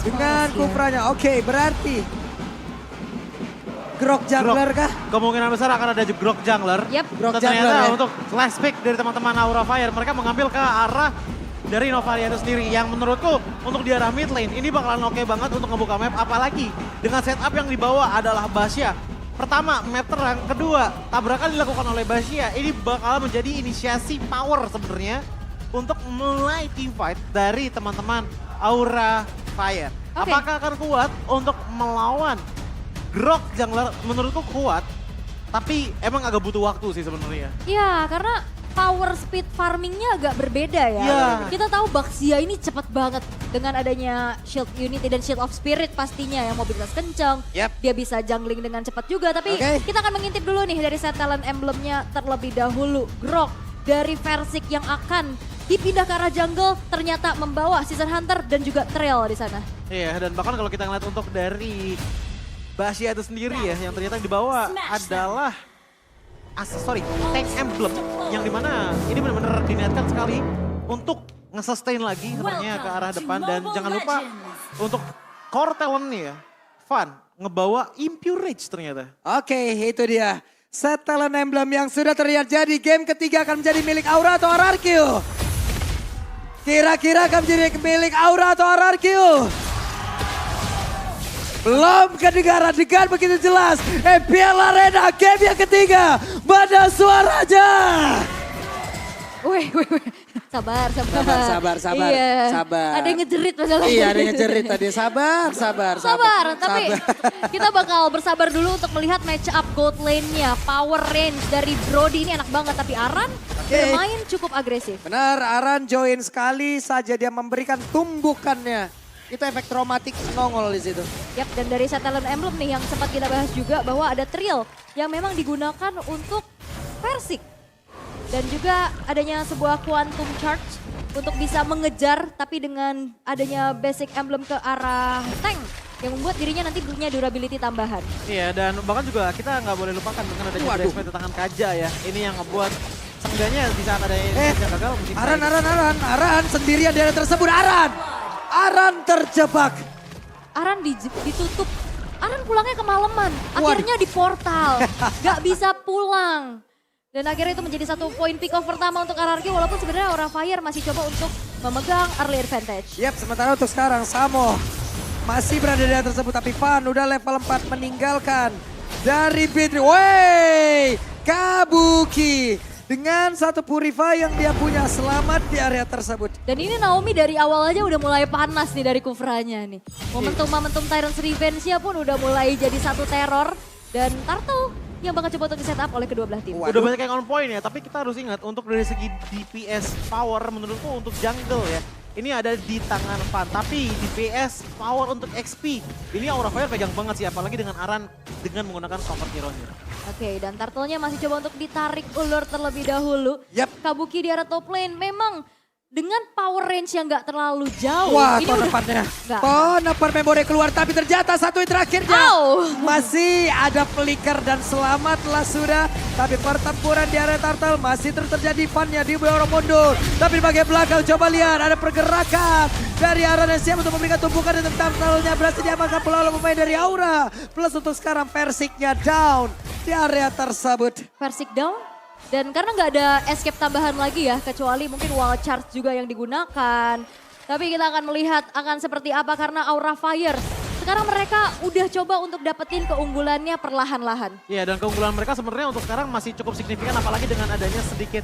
dengan Kufranya. Oke, berarti Grok jungler kah? Kemungkinan besar akan ada Grok jungler. Yap. Grok Dan ternyata jungler ya. untuk last pick dari teman-teman Aura Fire, mereka mengambil ke arah dari Novaria itu sendiri. Yang menurutku untuk di arah mid lane ini bakalan oke banget untuk ngebuka map. Apalagi dengan setup yang dibawa adalah Basya. Pertama, map terang. Kedua, tabrakan dilakukan oleh Basya. Ini bakal menjadi inisiasi power sebenarnya untuk mulai team fight dari teman-teman Aura Fire. Oke. Apakah akan kuat untuk melawan Grok jungler? Menurutku kuat, tapi emang agak butuh waktu sih sebenarnya. Iya, karena power speed farmingnya agak berbeda ya. Iya. Kita tahu Baxia ini cepat banget dengan adanya shield unity dan shield of spirit pastinya yang mobilitas kencang. Yap. Dia bisa jungling dengan cepat juga, tapi Oke. kita akan mengintip dulu nih dari set talent emblemnya terlebih dahulu. Grok dari Versik yang akan dipindah ke arah jungle ternyata membawa Season Hunter dan juga Trail di sana. Iya, dan bahkan kalau kita ngeliat untuk dari Basya itu sendiri ya, yang ternyata dibawa adalah tank emblem yang dimana ini benar-benar diniatkan sekali untuk nge-sustain lagi sepertinya ke arah depan. Dan jangan lupa untuk core talentnya ya, Van ngebawa Impure Rage ternyata. Oke, itu dia. Set talent emblem yang sudah terlihat jadi. Game ketiga akan menjadi milik Aura atau RRQ? Kira-kira akan menjadi milik Aura atau RRQ? Belum kedengar adegan begitu jelas. EPL Arena game yang ketiga. Mana suaranya? Wih. Sabar. Sabar. Iya. Sabar. Ada yang ngejerit masalah. Iya, ada yang ngejerit tadi. Sabar. Tapi kita bakal bersabar dulu untuk melihat match up gold lane-nya. Power range dari Brody ini enak banget, tapi Aran bermain cukup agresif. Benar, Aran join sekali saja dia memberikan tumbukannya. Itu efek traumatik nongol di situ. Yap, dan dari set talent emblem nih yang sempat kita bahas juga bahwa ada Trill yang memang digunakan untuk Versik. Dan juga adanya sebuah quantum charge untuk bisa mengejar tapi dengan adanya basic emblem ke arah tank yang membuat dirinya nanti punya durability tambahan. Iya, dan bahkan juga kita nggak boleh lupakan dengan adanya Waduh. DSP tangan Kaja ya. Ini yang ngebuat seenggaknya di saat ada yang gagal mungkin Aran sendirian di area tersebut. Aran terjebak. Aran ditutup. Aran pulangnya kemalaman. Akhirnya di portal. Gak bisa pulang. Dan akhirnya itu menjadi satu poin pick off pertama untuk RRQ. Walaupun sebenarnya Aura Fire masih coba untuk memegang early advantage. Yap, sementara untuk sekarang Samo masih berada di area tersebut. Tapi Van udah level 4 meninggalkan dari Bitri. Wey, Kabuki. Dengan satu Purify yang dia punya, selamat di area tersebut. Dan ini Naomi dari awal aja udah mulai panas nih dari Kufranya nih. Momentum Tyrant's Revenge-nya pun udah mulai jadi satu teror. Dan Turtle yang bakal coba untuk di setup oleh kedua belah tim. Waduh. udah banyak yang on point ya, tapi kita harus ingat untuk dari segi DPS power menurutku untuk jungle ya. Ini ada di tangan Van, tapi DPS power untuk XP ini Aura Fire pegang banget sih, apalagi dengan Aran dengan menggunakan comfort hero-nya. Oke, dan Turtle-nya masih coba untuk ditarik ulur terlebih dahulu. Yap. Kabuki di arah top lane memang dengan power range yang gak terlalu jauh. Wah, Ini udah- tonepannya. Nggak. Tonepan memori keluar, tapi ternyata satu yang terakhirnya. Au. Masih ada flicker dan selamatlah sudah. Tapi pertempuran di area Turtle masih terus terjadi. Fannya di bawah mundur. Tapi di bagian belakang coba lihat ada pergerakan dari Aran yang siap untuk memberikan tumpukan dan Turtle-nya berhasil diamankan pula pemain dari Aura. Plus untuk sekarang Versiknya down di area tersebut. Versik down. Dan karena nggak ada escape tambahan lagi ya, kecuali mungkin wall charge juga yang digunakan. Tapi kita akan melihat akan seperti apa karena Aura Fire. Sekarang mereka udah coba untuk dapetin keunggulannya perlahan-lahan. Iya, dan keunggulan mereka sebenarnya untuk sekarang masih cukup signifikan, apalagi dengan adanya sedikit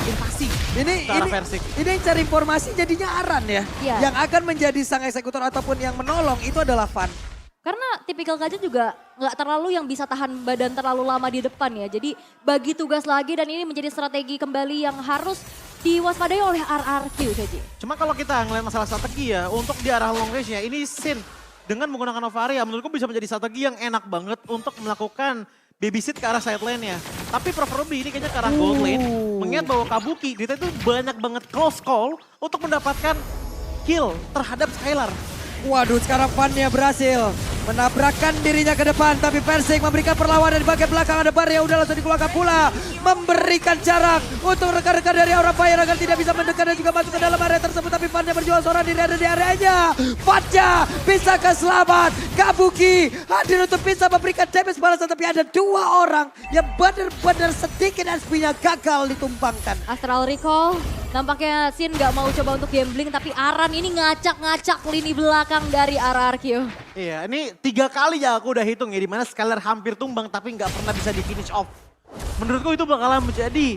invasi ke arah Versik. Ini yang cari informasi jadinya Aran ya. Iya. Yang akan menjadi sang eksekutor ataupun yang menolong itu adalah Van. Karena tipikal Kaja juga nggak terlalu yang bisa tahan badan terlalu lama di depan ya. Jadi bagi tugas lagi dan ini menjadi strategi kembali yang harus diwaspadai oleh RRQ saja. Cuma kalau kita ngeliat masalah strategi ya, untuk di arah long range ya, ini Sin dengan menggunakan Novaria menurutku bisa menjadi strategi yang enak banget untuk melakukan babysit ke arah side lane-nya. Tapi preferably ini kayaknya ke arah gold lane, mengingat bahwa Kabuki dia itu banyak banget close call untuk mendapatkan kill terhadap Skylar. Waduh, sekarang Van-nya berhasil menabrakkan dirinya ke depan, tapi Persik memberikan perlawanan di bagian belakang. Ada Bar yang udah langsung dikeluarkan pula, memberikan jarak untuk rekan-rekan dari Aura Fire agar tidak bisa mendekat dan juga masuk ke dalam area tersebut. Tapi Fanya berjuang seorang diri ada di areanya. Fanya bisa selamat. Kabuki hadir untuk bisa memberikan damage balasan, tapi ada 2 orang yang benar-benar sedikit SP-nya gagal ditumpangkan. Astral Recall, nampaknya Sin nggak mau coba untuk gambling, tapi Aran ini ngacak-ngacak lini belakang dari RRQ. Iya, ini 3 kali ya aku udah hitung ya, dimana Skylar hampir tumbang tapi nggak pernah bisa di finish off. Menurutku itu bakalan menjadi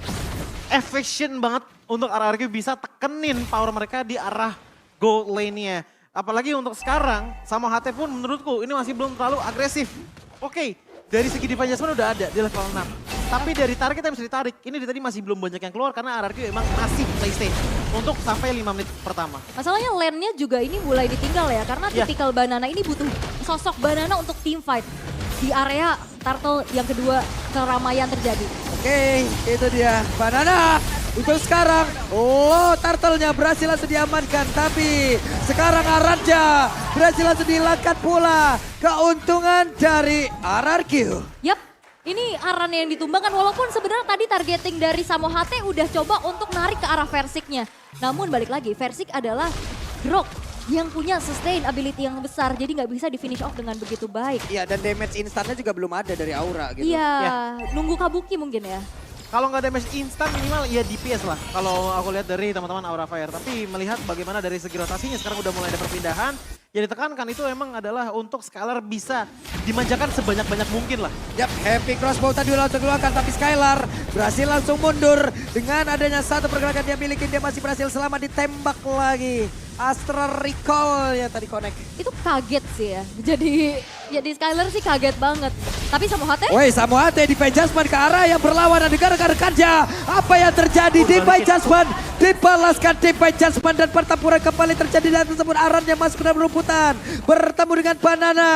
efficient banget untuk RRQ bisa tekenin power mereka di arah gold lane-nya. Apalagi untuk sekarang, sama HT pun menurutku ini masih belum terlalu agresif. Oke, dari segi defense adjustment udah ada di level 6. Tapi dari target yang bisa ditarik, ini tadi masih belum banyak yang keluar karena RRQ emang masih playstyle untuk sampai 5 menit pertama. Masalahnya lane-nya juga ini mulai ditinggal ya, karena tipikal Banana ini butuh sosok Banana untuk team fight. Di area Turtle yang kedua keramaian terjadi. Oke, itu dia Banana. Untuk sekarang, Turtle-nya berhasil langsung diamankan. Tapi sekarang Aranja berhasil langsung dihilangkan pula. Keuntungan dari RRQ. Yap, ini Aran yang ditumbangkan walaupun sebenarnya tadi targeting dari Samo HT udah coba untuk narik ke arah Versiknya. Namun balik lagi, Versik adalah Grok yang punya sustain ability yang besar. Jadi nggak bisa di finish off dengan begitu baik. Iya, dan damage instannya juga belum ada dari Aura gitu. Iya, nunggu Kabuki mungkin ya. Kalau nggak damage instan minimal ya DPS lah. Kalau aku lihat dari teman-teman Aura Fire. Tapi melihat bagaimana dari segi rotasinya sekarang udah mulai ada perpindahan. Yang ditekankan itu emang adalah untuk Skylar bisa dimanjakan sebanyak-banyak mungkin lah. Yap, Happy Crossbow tadi langsung keluarkan, tapi Skylar berhasil langsung mundur. Dengan adanya satu pergerakan dia miliki, dia masih berhasil selamat ditembak lagi. Astral Recall yang tadi connect. Itu kaget sih ya. Jadi Skylar sih kaget banget. Tapi Samo HT? Woi, Samo HT di Adjustment ke arah yang berlawanan dengan rekan-rekannya. Apa yang terjadi di Adjustment? Dibalaskan di Adjustment dan pertempuran kembali terjadi dan tersebut Aran yang masuk ke dalam rumputan. Bertemu dengan Banana.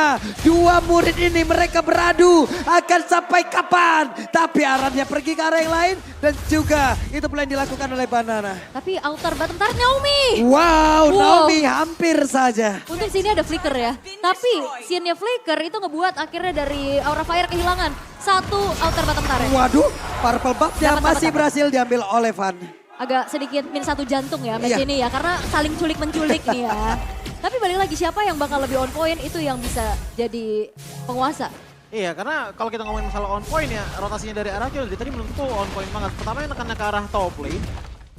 2 murid ini mereka beradu akan sampai kapan. Tapi Aran yang pergi ke arah yang lain dan juga itu pula yang dilakukan oleh Banana. Tapi outer bottom tar Naomi. Wow, Naomi hampir saja. Untuk sini ada flicker ya. Tapi scene-nya flicker itu ngebuat akhirnya dari Aura Fire kehilangan 1 outer bottom turret. Waduh, purple buff-nya Dapat, masih dapat. berhasil diambil oleh Van. Agak sedikit min 1 jantung ya match Iya. ini ya. Karena saling culik-menculik nih ya. Tapi balik lagi siapa yang bakal lebih on point itu yang bisa jadi penguasa. Iya, karena kalau kita ngomongin masalah on point ya, rotasinya dari RRQ tadi menurutku on point banget. Pertama yang nekannya ke arah top lane.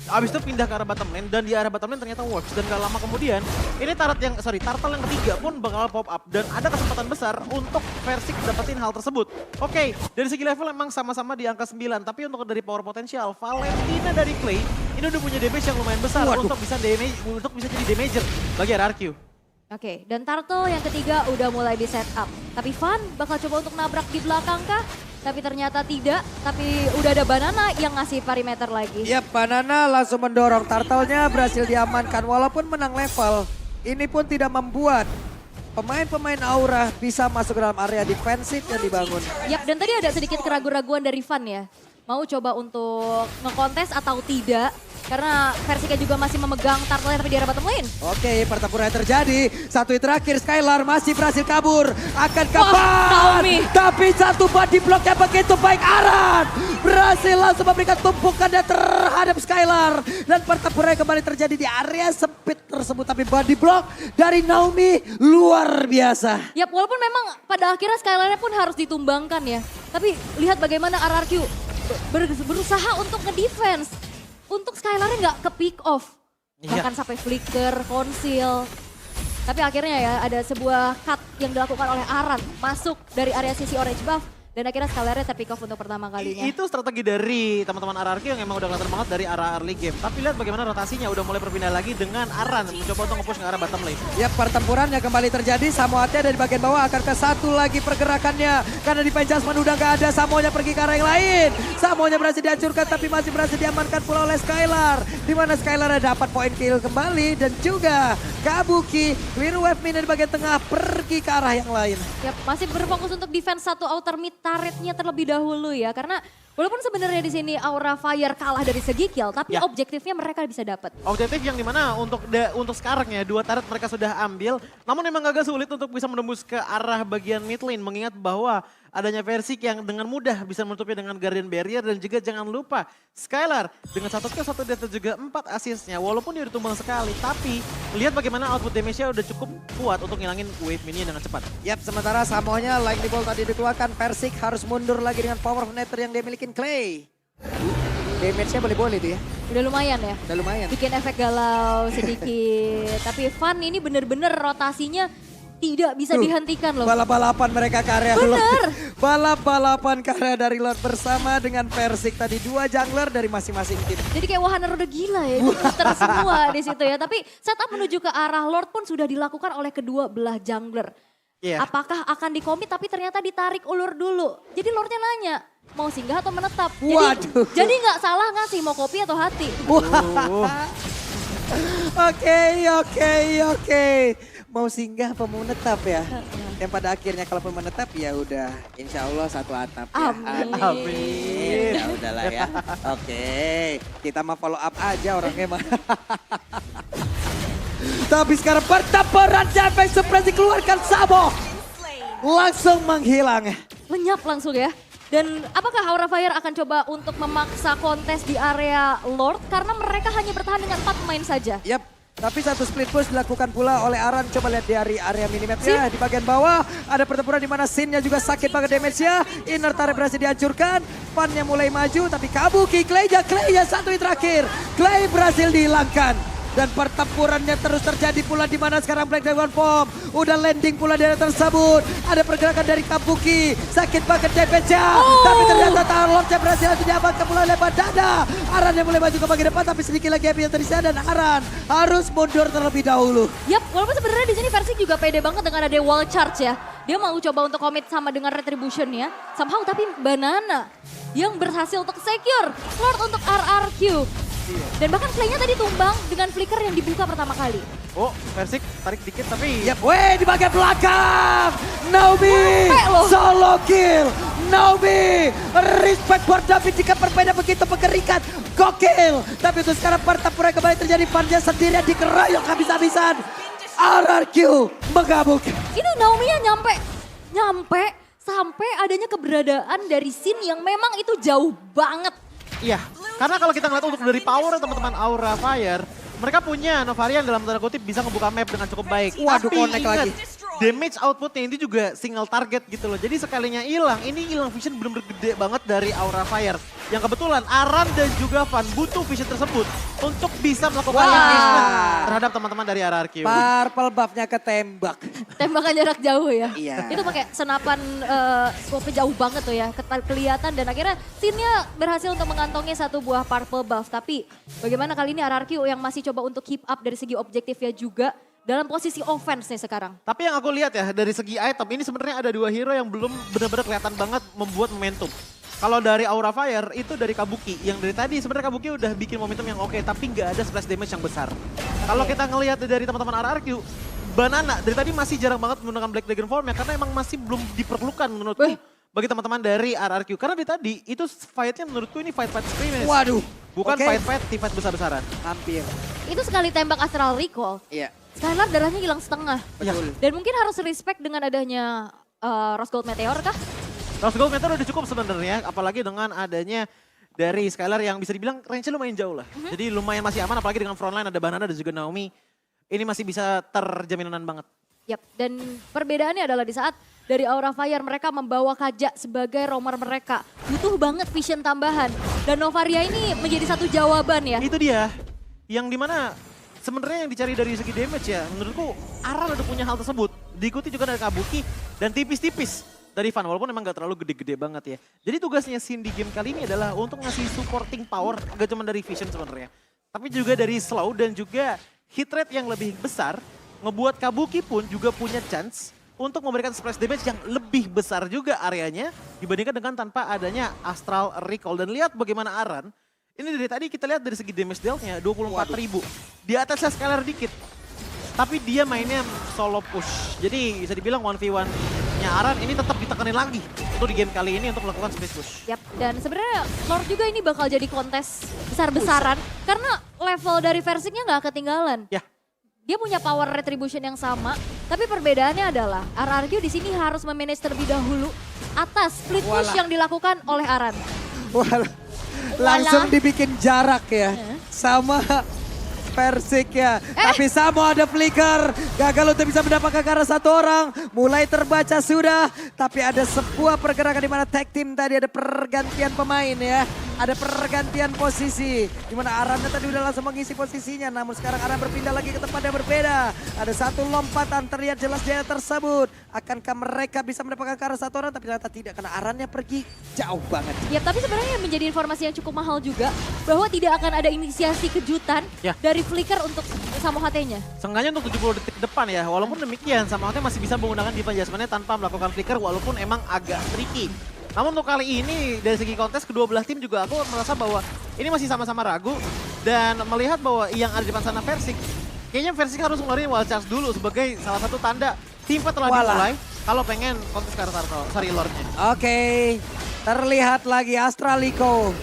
Abis itu pindah ke arah bottom lane dan di arah bottom lane ternyata works dan gak lama kemudian ini turtle yang ketiga pun bakal pop up dan ada kesempatan besar untuk Versik dapetin hal tersebut. Oke, dari segi level emang sama-sama di angka 9 tapi untuk dari power potensial Valentina dari Clay ini udah punya damage yang lumayan besar untuk bisa jadi damager bagi RRQ. Oke, dan Turtle yang ketiga udah mulai di setup. Tapi Van bakal coba untuk nabrak di belakang kah? Tapi ternyata tidak, tapi udah ada Banana yang ngasih perimeter lagi. Ya, Banana langsung mendorong, Turtle-nya berhasil diamankan walaupun menang level. Ini pun tidak membuat pemain-pemain Aura bisa masuk ke dalam area defensif yang dibangun. Yap, dan tadi ada sedikit keraguan-raguan dari Van ya. Mau coba untuk ngekontes atau tidak. Karena Versika juga masih memegang Turtle tapi di arah bottom lane. Oke, pertempuran yang terjadi. Satu hit terakhir, Skylar masih berhasil kabur. Akan kapan? Naomi. Tapi satu body block yang begitu baik. Aran berhasil langsung memberikan tumpukannya terhadap Skylar. Dan pertempuran kembali terjadi di area sempit tersebut. Tapi body block dari Naomi luar biasa. Yap, walaupun memang pada akhirnya Skylar-nya pun harus ditumbangkan ya. Tapi lihat bagaimana RRQ berusaha untuk ngedefense. Untuk Skylar-nya nggak ke pick off. Bahkan sampai flicker, conceal. Tapi akhirnya ya ada sebuah cut yang dilakukan oleh Aran. Masuk dari area sisi orange buff. Dan akhirnya Skylar-nya terpick off untuk pertama kalinya. Itu strategi dari teman-teman RRQ yang emang udah kelihatan banget dari arah early game. Tapi lihat bagaimana rotasinya udah mulai berpindah lagi dengan Aran mencoba untuk nge-push ke arah bottom lane. Ya, pertempuran yang kembali terjadi. Samoanya ada di bagian bawah akan ke satu lagi pergerakannya. Karena di Adjustment udah gak ada. Samoanya pergi ke arah yang lain. Samoanya berhasil dihancurkan tapi masih berhasil diamankan pula oleh Skylar. Dimana Skylar dapat poin kill kembali. Dan juga Kabuki, Clear Wave Minion di bagian tengah pergi ke arah yang lain. Yap, masih berfokus untuk defense satu outer mid turret-nya terlebih dahulu ya. Karena Walaupun sebenarnya di sini Aura Fire kalah dari segi kill, tapi Ya. objektifnya mereka bisa dapat. Objektif yang dimana untuk sekarang ya, 2 turret mereka sudah ambil. Namun memang agak sulit untuk bisa menembus ke arah bagian mid lane. Mengingat bahwa adanya Versik yang dengan mudah bisa menutupnya dengan Guardian Barrier. Dan juga jangan lupa Skylar dengan 1 kill 1 death juga 4 assistnya. Walaupun dia udah tumbang sekali, tapi lihat bagaimana output damage-nya udah cukup kuat untuk ngilangin wave minion dengan cepat. Yap, sementara Samonya Lightning Bolt tadi dikeluarkan. Persik harus mundur lagi dengan power of Nether yang dia milikin Clay. Damage-nya boleh-boleh tuh ya. Udah lumayan ya. Udah lumayan. Bikin efek galau sedikit. Tapi Fun ini bener-bener rotasinya tidak bisa Tuh, dihentikan loh. Balap-balapan mereka ke area Bener. Lord. Balap-balapan ke area dari Lord bersama dengan Persik tadi. 2 jungler dari masing-masing tim. Jadi kayak wahana roda gila ya, itu muter semua di situ ya. Tapi setup menuju ke arah Lord pun sudah dilakukan oleh kedua belah jungler. Iya. Apakah akan dikomit tapi ternyata ditarik ulur dulu. Jadi Lordnya nanya, mau singgah atau menetap? Waduh. Jadi nggak salah ngasih mau kopi atau hati. Oke. Mau singgah apa mau menetap ya? Yang pada akhirnya kalaupun menetap ya udah insya Allah satu atap ya. Amin. Amin. Ya udahlah ya. Oke, kita mau follow up aja orangnya mah. Tapi sekarang pertempuran Jameng Supresi keluarkan Samo. Langsung menghilang. Lenyap langsung ya. Dan apakah Aura Fire akan coba untuk memaksa kontes di area Lord? Karena mereka hanya bertahan dengan 4 pemain saja. Yap, tapi satu split push dilakukan pula oleh Aran. Coba lihat di area minimapnya. Di bagian bawah ada pertempuran di mana Sin-nya juga sakit banget damage-nya. Inner turret berhasil dihancurkan. Fan-nya mulai maju tapi Kabuki. Clay-nya satu hit terakhir. Clay berhasil dihilangkan. Dan pertempurannya terus terjadi pula di mana sekarang Black Dragon Form udah landing pula di area tersebut. Ada pergerakan dari Kabuki, sakit banget damage-nya. Tapi ternyata Tarlord-nya berhasil diamankan pula oleh Bandana. Aran yang mulai maju ke bagian depan tapi sedikit lagi happy yang tersisa dan Aran harus mundur terlebih dahulu. Yap, walaupun sebenarnya di sini Persik juga pede banget dengan ada wall charge ya. Dia mau coba untuk komit sama dengan retribution ya. Somehow tapi Banana yang berhasil untuk secure Lord untuk RRQ. Dan bahkan Clay-nya tadi tumbang dengan flicker yang dibuka pertama kali. Oh, Versik tarik dikit tapi... Yap, di bagian belakang. Naomi Sampai loh. solo kill. Naomi, respect buat David jika berbeda begitu mengerikan. Gokil. Tapi untuk sekarang pertempuran kembali terjadi. Fan-nya sendirian dikeroyok habis-habisan. RRQ menggabung. Itu Naomi-nya nyampe sampai adanya keberadaan dari Sin yang memang itu jauh banget. Iya, karena kalau kita ngeliat untuk dari power teman-teman Aura Fire, mereka punya Novarian dalam tanda kutip bisa ngebuka map dengan cukup baik. Waduh, Tapi connect ingat, lagi. damage outputnya ini juga single target gitu loh. Jadi sekalinya hilang, ini hilang vision bener-bener gede banget dari Aura Fire. Yang kebetulan Aran dan juga Van butuh vision tersebut untuk bisa melakukan engagement terhadap teman-teman dari RRQ. Purple buff-nya ketembak. Tembakan jarak jauh ya. Iya. Itu pakai senapan scope-nya jauh banget tuh ya. Kelihatan dan akhirnya Sin-nya berhasil untuk mengantongi satu buah purple buff. Tapi bagaimana kali ini RRQ yang masih coba untuk keep up dari segi objektifnya juga dalam posisi offense nih sekarang. Tapi yang aku lihat ya dari segi item ini sebenarnya ada 2 hero yang belum benar-benar kelihatan banget membuat momentum. Kalau dari Aura Fire itu dari Kabuki yang dari tadi sebenarnya Kabuki udah bikin momentum yang oke tapi nggak ada splash damage yang besar. Kalau kita ngelihat dari teman-teman RRQ, Banana dari tadi masih jarang banget menggunakan Black Dragon Form ya karena emang masih belum diperlukan menurutku bagi teman-teman dari RRQ. Karena dari tadi itu fight-nya menurutku ini fight-fight scrimmage. Waduh. Bukan Oke. fight-fight teamfight besar-besaran. Hampir. Itu sekali tembak Astral Recall, Iya. Skylar darahnya hilang setengah. Betul. Dan mungkin harus respect dengan adanya Rose Gold Meteor kah? Rose Gold Meteor udah cukup sebenarnya, apalagi dengan adanya dari Skylar yang bisa dibilang range-nya lumayan jauh lah. Jadi lumayan masih aman, apalagi dengan frontline ada Banana dan juga Naomi. Ini masih bisa terjaminan banget. Yap, dan perbedaannya adalah di saat dari Aura Fire mereka membawa Kaja sebagai roamer mereka. Butuh banget vision tambahan. Dan Novaria ini menjadi satu jawaban ya. Itu dia, yang dimana sebenarnya yang dicari dari segi damage ya, menurutku Aran udah punya hal tersebut. Diikuti juga dari Kabuki dan tipis-tipis dari Van, walaupun emang gak terlalu gede-gede banget ya. Jadi tugasnya Sin di game kali ini adalah untuk ngasih supporting power, gak cuma dari vision sebenarnya. Tapi juga dari slow dan juga hit rate yang lebih besar, ngebuat Kabuki pun juga punya chance untuk memberikan splash damage yang lebih besar juga areanya dibandingkan dengan tanpa adanya Astral Recall. Dan lihat bagaimana Aran, ini dari tadi kita lihat dari segi damage dealt-nya 24.000. Di atasnya Skylar dikit. Tapi dia mainnya solo push. Jadi bisa dibilang 1v1-nya Aran ini tetap ditekenin lagi untuk di game kali ini untuk melakukan split push. Yap, dan sebenarnya Lord juga ini bakal jadi kontes besar-besaran karena level dari Versiknya nggak ketinggalan. Ya. Dia punya power retribution yang sama, tapi perbedaannya adalah RRQ di sini harus memanage terlebih dahulu atas split push yang dilakukan oleh Aran. Langsung dibikin jarak ya sama Persik ya. Tapi Samo ada flicker. Gagal untuk bisa mendapatkan ke arah satu orang. Mulai terbaca sudah. Tapi ada sebuah pergerakan di mana tag team tadi ada pergantian pemain ya. Ada pergantian posisi. Di mana Aran tadi udah langsung mengisi posisinya. Namun sekarang Aran berpindah lagi ke tempat yang berbeda. Ada satu lompatan terlihat jelas jaya tersebut. Akankah mereka bisa mendapatkan ke arah satu orang? Tapi ternyata tidak karena Arannya pergi jauh banget. Ya, tapi sebenarnya yang menjadi informasi yang cukup mahal juga bahwa tidak akan ada inisiasi kejutan dari Flicker untuk Samo HT-nya. Seenggaknya untuk 70 detik ke depan ya, walaupun demikian Samo HT masih bisa menggunakan diva adjustment-nya tanpa melakukan Flicker walaupun emang agak tricky. Namun untuk kali ini dari segi kontes kedua belah tim juga aku merasa bahwa ini masih sama-sama ragu dan melihat bahwa yang ada di depan sana Persik. Kayaknya Persik harus ngeluarin wild charge dulu sebagai salah satu tanda tim fight telah dimulai kalau pengen kontes ke arah Lordnya. Oke, terlihat lagi Astraliko.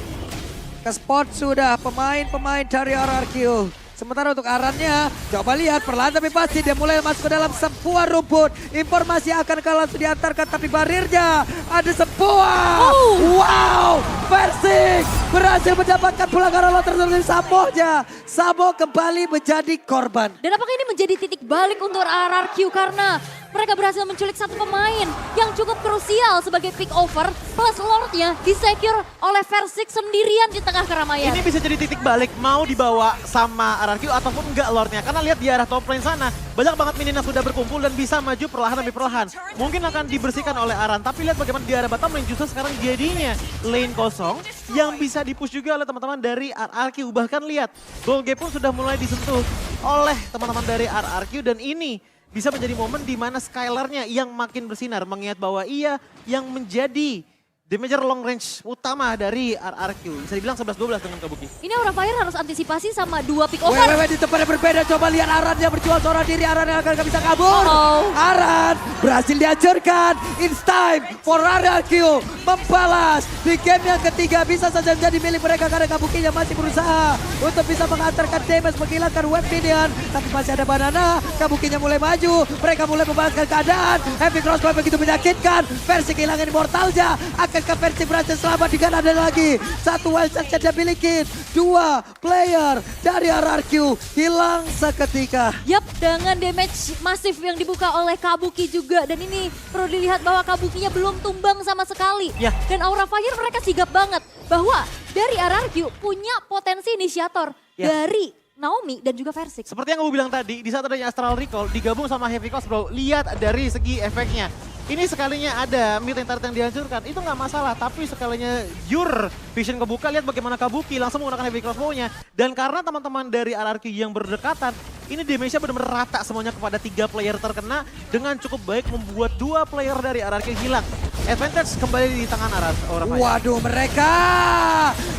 Ke spot sudah pemain-pemain dari RRQ. Sementara untuk Arannya, coba lihat perlahan tapi pasti dia mulai masuk ke dalam sebuah rumput. Informasi akan langsung diantarkan tapi barirnya ada sebuah. Wow, Persik berhasil mendapatkan pelanggaran loter dari Samonya. Samo kembali menjadi korban. Dan apakah ini menjadi titik balik untuk RRQ karena mereka berhasil menculik satu pemain yang cukup krusial sebagai pick over plus Lordnya disecure oleh Persik sendirian di tengah keramaian. Ini bisa jadi titik balik mau dibawa sama RRQ ataupun enggak Lordnya. Karena lihat di arah top lane sana banyak banget minion yang sudah berkumpul dan bisa maju perlahan demi perlahan. Mungkin akan dibersihkan oleh Aran tapi lihat bagaimana di arah bottom lane justru sekarang jadinya lane kosong yang bisa dipush juga oleh teman-teman dari RRQ. Bahkan lihat goal gap pun sudah mulai disentuh oleh teman-teman dari RRQ dan ini bisa menjadi momen di mana Skylar-nya yang makin bersinar mengingat bahwa ia yang menjadi damager long range utama dari RRQ. Bisa dibilang 11-12 dengan Kabuki. Ini Aura Fire harus antisipasi sama dua pick over. Wewe di tempat yang berbeda, coba lihat Aran yang berjual seorang diri. Aran yang akan gak bisa kabur. Aran berhasil dihancurkan. It's time for RRQ membalas. Di game yang ketiga bisa saja menjadi milik mereka karena Kabukinya masih berusaha untuk bisa mengantarkan damage, menghilangkan web minion. Tapi masih ada Banana, Kabukinya mulai maju. Mereka mulai membalaskan keadaan. Heavy crossbow begitu menyakitkan. Versi kehilangan immortalnya. Akankah Persik berhasil selamat dengan ada lagi satu wild charge yang dia miliki. Dua player dari RRQ hilang seketika. Yap, dengan damage masif yang dibuka oleh Kabuki juga. Dan ini perlu dilihat bahwa Kabukinya belum tumbang sama sekali. Dan Aura Fire mereka sigap banget bahwa dari RRQ punya potensi inisiator dari Naomi dan juga Persik. Seperti yang gue bilang tadi, di saat adanya Astral Recall digabung sama Heavy Cross bro, lihat dari segi efeknya. Ini sekalinya ada mid lane turret yang dihancurkan, itu nggak masalah. Tapi sekalinya Your Vision kebuka, lihat bagaimana Kabuki langsung menggunakan Heavy Crossbow-nya. Dan karena teman-teman dari RRQ yang berdekatan, ini damage-nya benar-benar rata semuanya kepada 3 player terkena. Dengan cukup baik membuat 2 player dari RRQ hilang. Advantage kembali di tangan Aura Fire. Waduh mereka,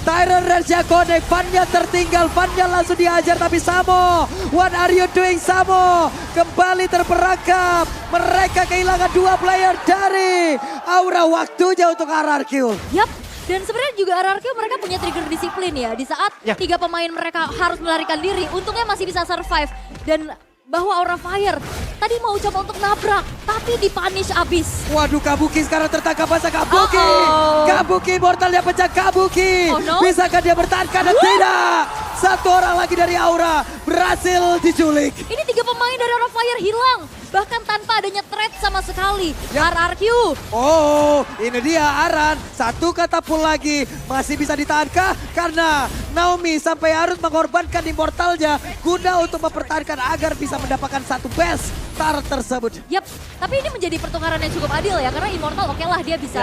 Tyrant Raja connect, Vanya tertinggal, Vanya langsung dihajar tapi Samo. What are you doing Samo? Kembali terperangkap, mereka kehilangan 2 player dari Aura, waktunya untuk RRQ. Yap, dan sebenarnya juga RRQ mereka punya trigger disiplin ya. Di saat 3 pemain mereka harus melarikan diri, untungnya masih bisa survive. Dan bahwa Aura Fire tadi mau coba untuk nabrak, tapi dipunish abis. Waduh Kabuki sekarang tertangkap basah Kabuki. Kabuki mortalnya pecah Kabuki. Bisakah dia bertahan karena tidak? Satu orang lagi dari Aura berhasil diculik. Ini 3 pemain dari Aura Fire hilang. Bahkan tanpa adanya threat sama sekali. RRQ. Oh ini dia Aran. Satu katapult lagi. Masih bisa ditahankah? Karena Naomi sampai harus mengorbankan immortalnya guna untuk mempertahankan agar bisa mendapatkan satu best turret tersebut. Yap, tapi ini menjadi pertukaran yang cukup adil ya. Karena immortal oke lah dia bisa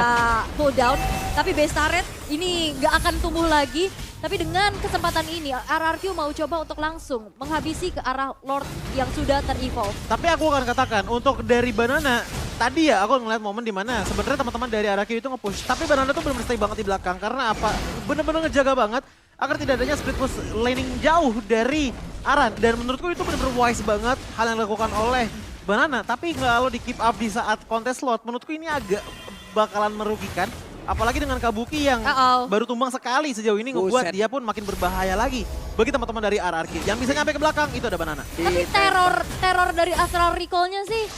cooldown. Tapi base turret ini gak akan tumbuh lagi. Tapi dengan kesempatan ini RRQ mau coba untuk langsung menghabisi ke arah Lord yang sudah ter-evolve. Tapi aku akan katakan untuk dari Banana, tadi ya aku ngeliat momen dimana sebenarnya teman-teman dari RRQ itu nge-push. Tapi Banana tuh benar-benar stay banget di belakang karena apa? Benar-benar ngejaga banget agar tidak adanya split push laning jauh dari Aran. Dan menurutku itu benar-benar wise banget hal yang dilakukan oleh Banana. Tapi kalau di keep up di saat kontes slot, menurutku ini agak bakalan merugikan. Apalagi dengan Kabuki yang baru tumbang sekali sejauh ini ngebuat dia pun makin berbahaya lagi. Bagi teman-teman dari RRQ yang bisa nyampe ke belakang itu ada Banana. Tapi teror dari Astral Recall-nya sih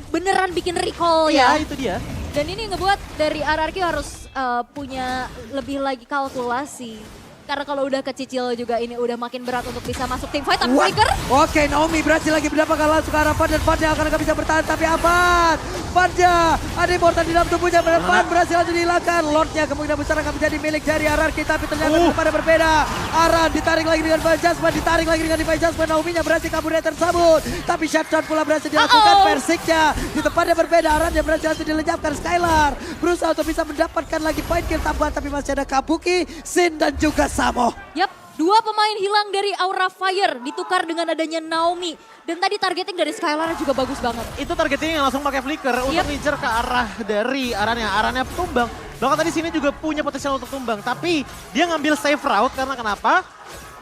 beneran bikin recall Iya, ya. itu dia. Dan ini ngebuat dari RRQ harus punya lebih lagi kalkulasi. Karena kalau udah kecicil juga ini udah makin berat untuk bisa masuk tim fight. Tapi Flicker, Oke, Naomi berhasil lagi mendapatkan langsung ke arah Van dan Van akan bisa bertahan. Tapi Avan, Vanja, ada immortal di dalam tubuhnya. Van berhasil langsung dihilangkan. Lordnya kemungkinan besar akan menjadi milik dari RRQ. Tapi ternyata kepada berbeda. Aran ditarik lagi dengan Van Jasmine, ditarik lagi dengan Van Jasmine. Naomi-nya berhasil kabur dari tersebut. Tapi shutdown pula berhasil dilakukan. Persiknya di tempatnya berbeda. Aran yang berhasil langsung dilenyapkan. Skylar berusaha untuk bisa mendapatkan lagi point kill tambahan. Tapi masih ada Kabuki, Sin dan juga Samo. yap, 2 pemain hilang dari Aura Fire ditukar dengan adanya Naomi. Dan tadi targeting dari Skylar juga bagus banget. Itu targeting yang langsung pakai flicker untuk ngincer ke arah dari Arannya. Arannya tumbang. Bahkan tadi sini juga punya potensial untuk tumbang. Tapi dia ngambil safe route karena kenapa?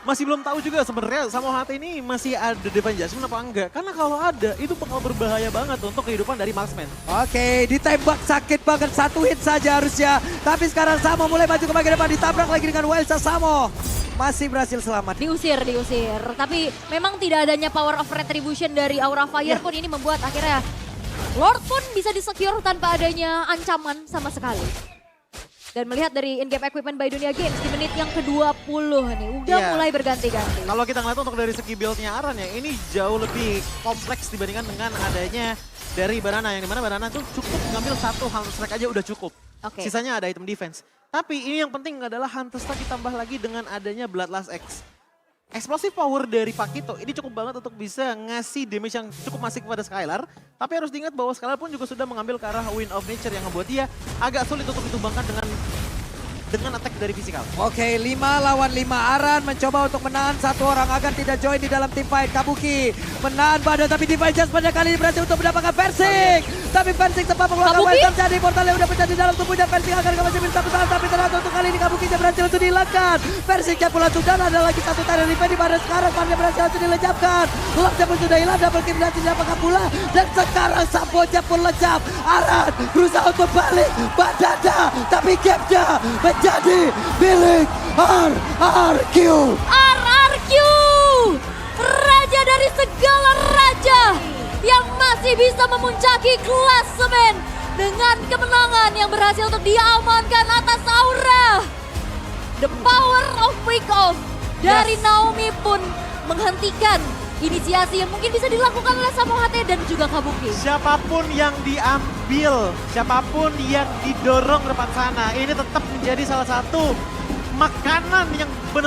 Masih belum tahu juga sebenarnya Samohat ini masih ada Divine Jasmine apa enggak. Karena kalau ada itu bakal berbahaya banget untuk kehidupan dari Marksman. Oke, ditembak sakit banget, 1 hit saja harusnya. Tapi sekarang Samo mulai maju ke bagian depan, ditabrak lagi dengan Wilsa. Samo masih berhasil selamat. Diusir. Tapi memang tidak adanya power of retribution dari Aura Fire pun ini membuat akhirnya Lord pun bisa disecure tanpa adanya ancaman sama sekali. Dan melihat dari in-game equipment by Dunia Games di menit yang ke-20 nih, udah mulai berganti-ganti. Kalau kita ngeliat untuk dari segi build-nya Aran ya, ini jauh lebih kompleks dibandingkan dengan adanya dari Banana. Yang dimana Banana tuh cukup ngambil 1 Hunter Strike aja udah cukup. Sisanya ada item defense. Tapi ini yang penting adalah Hunter Strike ditambah lagi dengan adanya Bloodlust X. Explosive power dari Pakito ini cukup banget untuk bisa ngasih damage yang cukup masif kepada Skylar. Tapi harus diingat bahwa Skylar pun juga sudah mengambil ke arah Wind of Nature yang membuat dia agak sulit untuk ditumbangkan dengan attack dari fisikal. Oke, 5 lawan 5. Aran mencoba untuk menahan 1 orang agar tidak join di dalam tim fight. Kabuki menahan badan tapi Divine Jasmine kali ini berhasil untuk mendapatkan Persik. Tapi Persik sempat mengeluarkan Kabuki Wild terjadi. Portalnya udah pecah di dalam tubuhnya. Persik akan masih bisa bertahan tapi ternyata untuk kali ini Kabuki berhasil untuk dihilangkan. Persiknya pula sudah ada lagi 1 tadi replay di mana sekarang Pannya berhasil untuk dilecapkan. Lordnya pun sudah hilang, double kill berhasil didapatkan pula. Dan sekarang Samponya pun lecap. Aran berusaha untuk balik Badada. Tapi gamenya menjadi milik RRQ. RRQ, raja dari segala raja yang masih bisa memuncaki klasemen dengan kemenangan yang berhasil untuk diamankan atas Aura. The power of break off dari Naomi pun menghentikan inisiasi yang mungkin bisa dilakukan oleh Samohat dan juga Kabuki. Siapapun yang diambil, siapapun yang didorong ke depan sana, ini tetap menjadi salah satu makanan yang benar